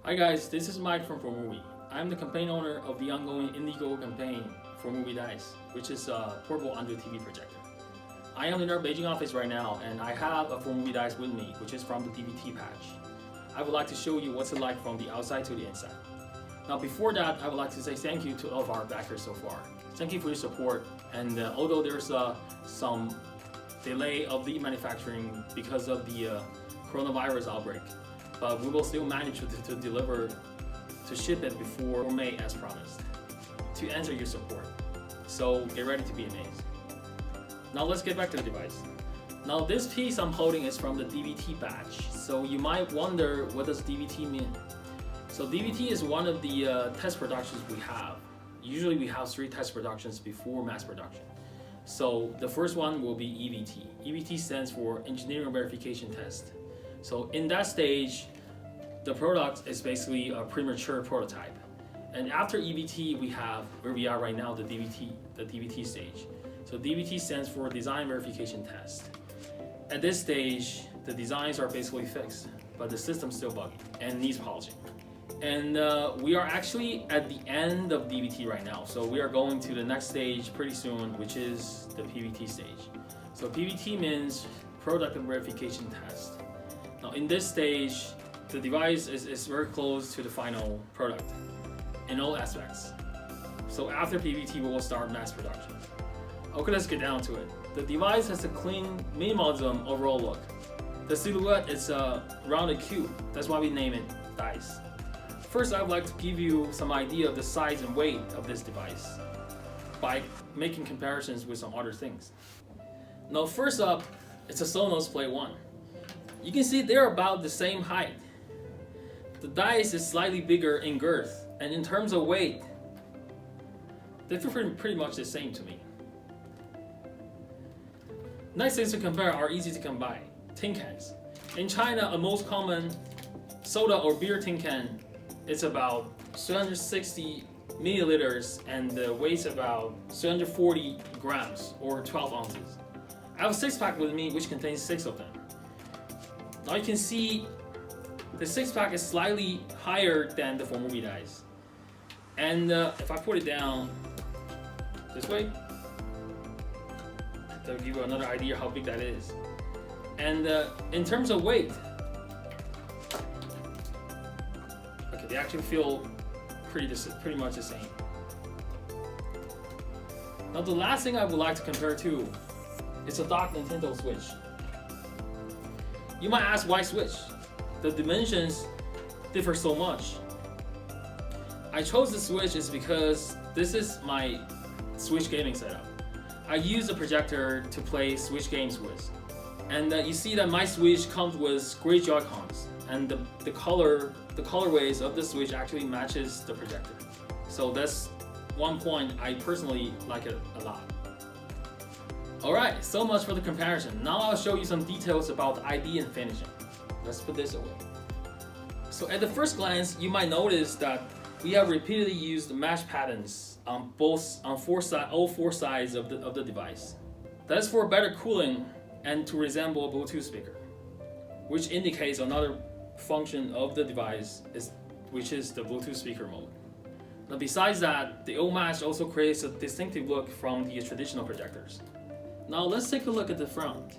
Hi guys, this is Mike from Formovie. I'm the campaign owner of the ongoing Indiegogo campaign Formovie Dice, which is a portable under TV projector. I am in our Beijing office right now, and I have a Formovie Dice with me, which is from the DVT patch. I would like to show you what's it like from the outside to the inside. Now before that, I would like to say thank you to all of our backers so far. Thank you for your support, and although there's some delay of the manufacturing because of the coronavirus outbreak, but we will still manage to deliver, to ship it before May as promised, to answer your support. So get ready to be amazed. Now let's get back to the device. Now this piece I'm holding is from the DVT batch, so you might wonder, what does DVT mean? So DVT is one of the test productions we have. Usually we have 3 test productions before mass production. So the first one will be EVT. EVT stands for Engineering Verification Test. So in that stage, the product is basically a premature prototype. And after EVT, we have, where we are right now, the DVT stage. So DVT stands for Design Verification Test. At this stage, the designs are basically fixed, but the system's still buggy and needs polishing. And we are actually at the end of DVT right now. So we are going to the next stage pretty soon, which is the PVT stage. So PVT means Product Verification Test. Now in this stage, the device is very close to the final product in all aspects. So after PVT, we will start mass production. Okay, let's get down to it. The device has a clean minimalism overall look. The silhouette is a rounded cube. That's why we name it Dice. First, I would like to give you some idea of the size and weight of this device by making comparisons with some other things. Now first up, it's a Sonos Play 1. You can see they're about the same height. The dice is slightly bigger in girth, and in terms of weight, they feel pretty much the same to me. Next things to compare are easy to come by. Tin cans. In China, a most common soda or beer tin can is about 360 milliliters and weighs about 340 grams or 12 ounces. I have a 6-pack with me which contains 6 of them. Now you can see the 6-pack is slightly higher than the Formovie Dice. And if I put it down this way, that'll give you another idea how big that is. And in terms of weight, okay, they actually feel pretty much the same. Now the last thing I would like to compare to is a docked Nintendo Switch. You might ask, why Switch? The dimensions differ so much. I chose the Switch is because this is my Switch gaming setup. I use a projector to play Switch games with. And you see that my Switch comes with great Joy-Cons, and the colorways of the Switch actually matches the projector. So that's one point I personally like it a lot. Alright, so much for the comparison. Now I'll show you some details about the ID and finishing. Let's put this away. So at the first glance, you might notice that we have repeatedly used mesh patterns on all 4 sides of the device. That's for better cooling and to resemble a Bluetooth speaker, which indicates another function of the device, which is the Bluetooth speaker mode. Now besides that, the old mesh also creates a distinctive look from the traditional projectors. Now let's take a look at the front.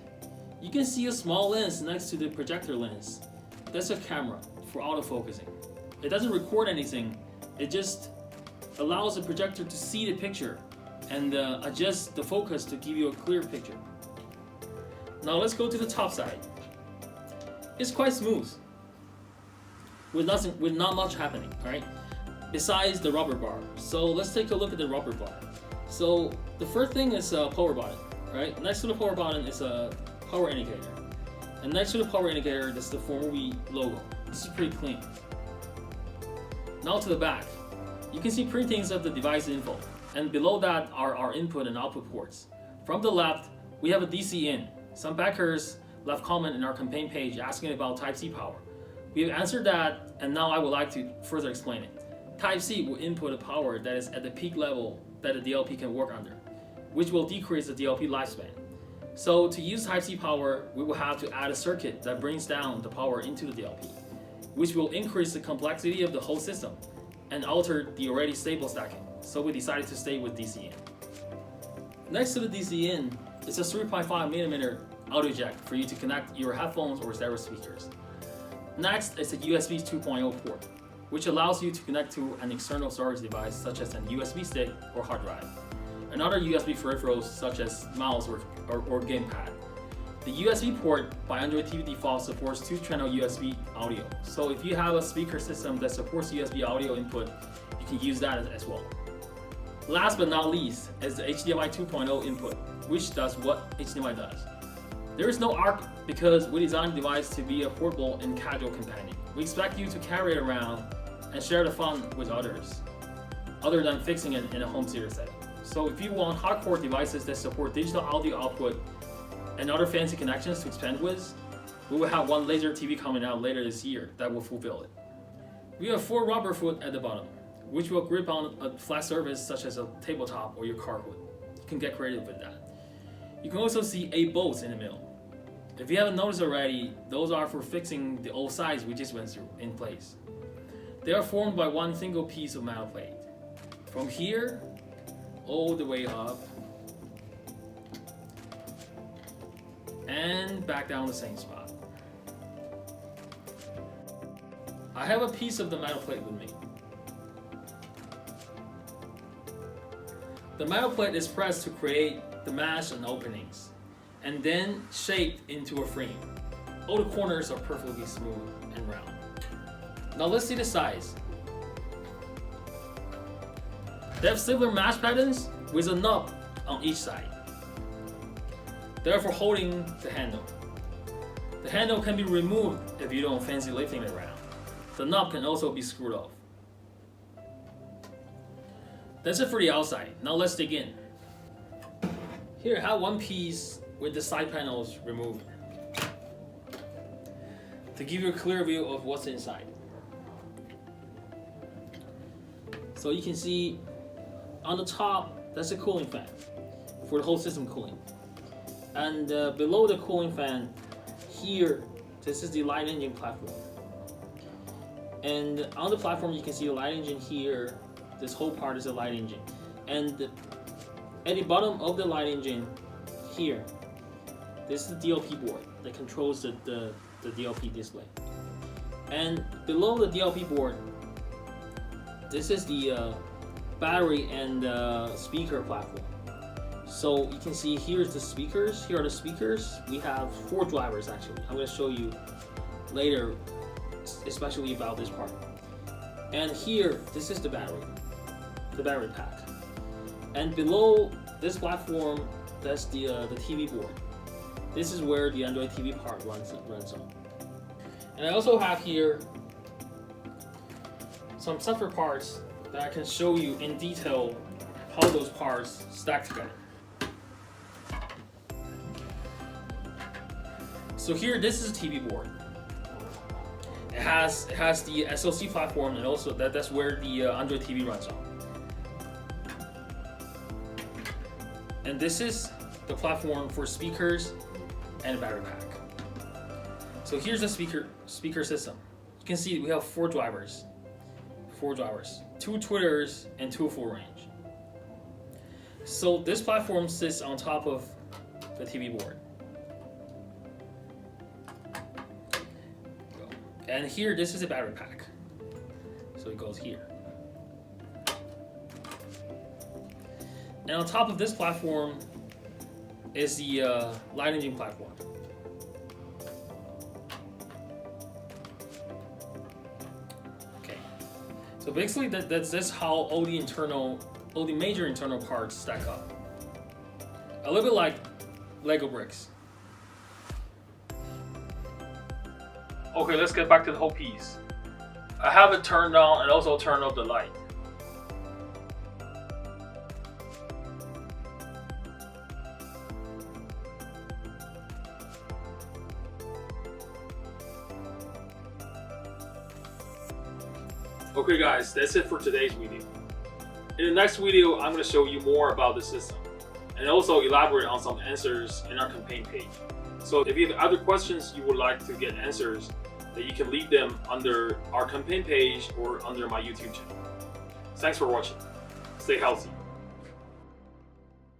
You can see a small lens next to the projector lens. That's a camera for autofocusing. It doesn't record anything, it just allows the projector to see the picture and adjust the focus to give you a clear picture. Now let's go to the top side. It's quite smooth, with not much happening, right? Besides the rubber bar. So let's take a look at the rubber bar. So the first thing is a power button, right? Next to the power button is a power indicator. And next to the power indicator, that's the Formovie logo. This is pretty clean. Now to the back. You can see printings of the device info. And below that are our input and output ports. From the left, we have a DC in. Some backers left comment in our campaign page asking about Type-C power. We have answered that, and now I would like to further explain it. Type-C will input a power that is at the peak level that the DLP can work under, which will decrease the DLP lifespan. So to use Type-C power, we will have to add a circuit that brings down the power into the DLP, which will increase the complexity of the whole system and alter the already stable stacking, so we decided to stay with DC-in. Next to the DC-in is a 3.5mm audio jack for you to connect your headphones or stereo speakers. Next is a USB 2.0 port, which allows you to connect to an external storage device such as an USB stick or hard drive, and other USB peripherals such as mouse or gamepad. The USB port by Android TV default supports 2-channel USB audio, so if you have a speaker system that supports USB audio input, you can use that as well. Last but not least is the HDMI 2.0 input, which does what HDMI does. There is no ARC because we designed the device to be a portable and casual companion. We expect you to carry it around and share the fun with others, other than fixing it in a home theater setting. So if you want hardcore devices that support digital audio output and other fancy connections to expand with, we will have one laser TV coming out later this year that will fulfill it. We have 4 rubber foot at the bottom, which will grip on a flat surface such as a tabletop or your car hood. You can get creative with that. You can also see 8 bolts in the middle. If you haven't noticed already, those are for fixing the old sides we just went through in place. They are formed by one single piece of metal plate. From here, all the way up, and back down the same spot. I have a piece of the metal plate with me. The metal plate is pressed to create the mesh and openings, and then shaped into a frame. All the corners are perfectly smooth and round. Now let's see the size. They have similar mesh patterns with a knob on each side. They are for holding the handle. The handle can be removed if you don't fancy lifting it around. The knob can also be screwed off. That's it for the outside. Now let's dig in. Here I have one piece with the side panels removed to give you a clear view of what's inside. So you can see on the top, that's a cooling fan for the whole system cooling. And below the cooling fan, here, this is the light engine platform. And on the platform, you can see the light engine here. This whole part is a light engine. And at the bottom of the light engine, here, this is the DLP board that controls the DLP display. And below the DLP board, this is the battery and speaker platform. So you can see here's the speakers. Here are the speakers. We have 4 drivers actually. I'm going to show you later, especially about this part. And here, this is the battery pack. And below this platform, that's the TV board. This is where the Android TV part runs on. And I also have here some separate parts that I can show you in detail how those parts stack together. So here, this is a TV board. It has the SoC platform, and also that's where the Android TV runs on. And this is the platform for speakers and a battery pack. So here's the speaker system. You can see we have 4 drivers, 2 tweeters and 2 full range. So this platform sits on top of the TV board. And here, this is a battery pack. So it goes here. And on top of this platform is the light engine platform. Okay. So basically, that's how all the major internal parts stack up. A little bit like Lego bricks. Okay, let's get back to the whole piece. I have it turned on and also turned off the light. Okay guys, that's it for today's video. In the next video, I'm going to show you more about the system and also elaborate on some answers in our campaign page. So if you have other questions you would like to get answers, that you can leave them under our campaign page or under my YouTube channel. Thanks for watching. Stay healthy.